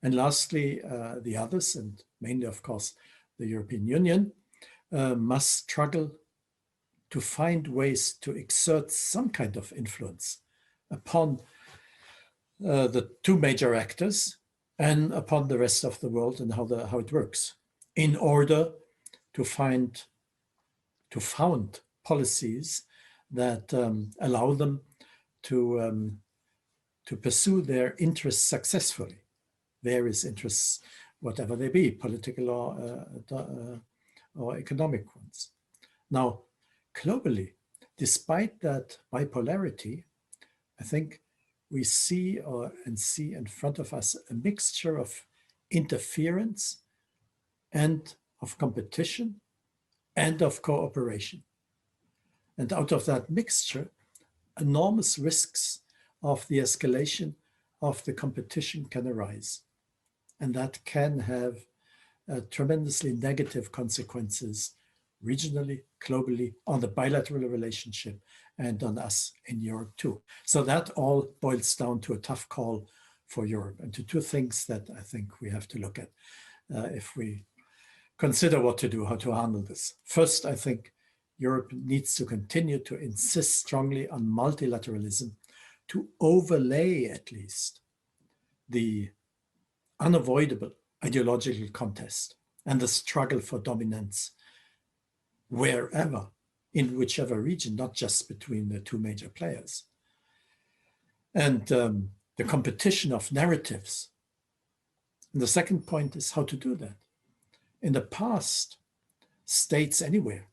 And lastly, the others, and mainly, of course, the European Union, must struggle to find ways to exert some kind of influence upon the two major actors and upon the rest of the world and how it works, in order to found policies that allow them to pursue their interests successfully, various interests, whatever they be, political or economic ones. Now, globally, despite that bipolarity, I think we see in front of us a mixture of interference and of competition and of cooperation. And out of that mixture, enormous risks of the escalation of the competition can arise. And that can have tremendously negative consequences regionally, globally, on the bilateral relationship and on us in Europe too. So that all boils down to a tough call for Europe and to two things that I think we have to look at if we consider what to do, how to handle this. First, I think Europe needs to continue to insist strongly on multilateralism to overlay at least the unavoidable ideological contest and the struggle for dominance wherever, in whichever region, not just between the two major players. And the competition of narratives. And the second point is how to do that. In the past, states anywhere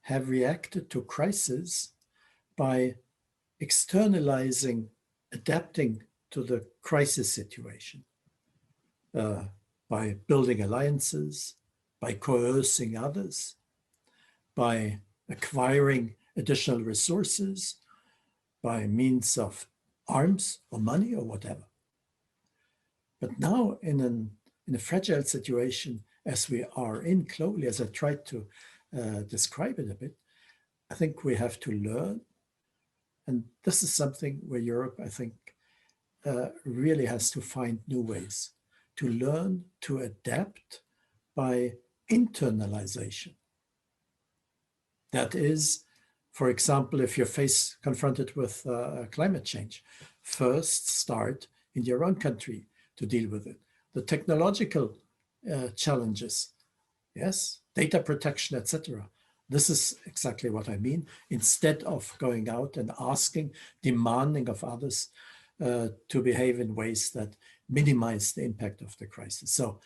have reacted to crisis by externalizing, adapting to the crisis situation, by building alliances, by coercing others, by acquiring additional resources, by means of arms or money or whatever. But now in a fragile situation as we are in globally, as I tried to describe it a bit, I think we have to learn. And this is something where Europe, I think, really has to find new ways to learn to adapt by internalization. That is, for example, if you're confronted with climate change, first start in your own country to deal with it. The technological challenges, yes, data protection, etc. This is exactly what I mean. Instead of going out and asking, demanding of others to behave in ways that minimize the impact of the crisis. So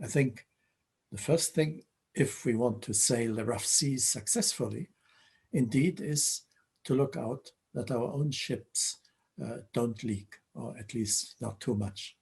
I think the first thing, if we want to sail the rough seas successfully, indeed is to look out that our own ships don't leak, or at least not too much.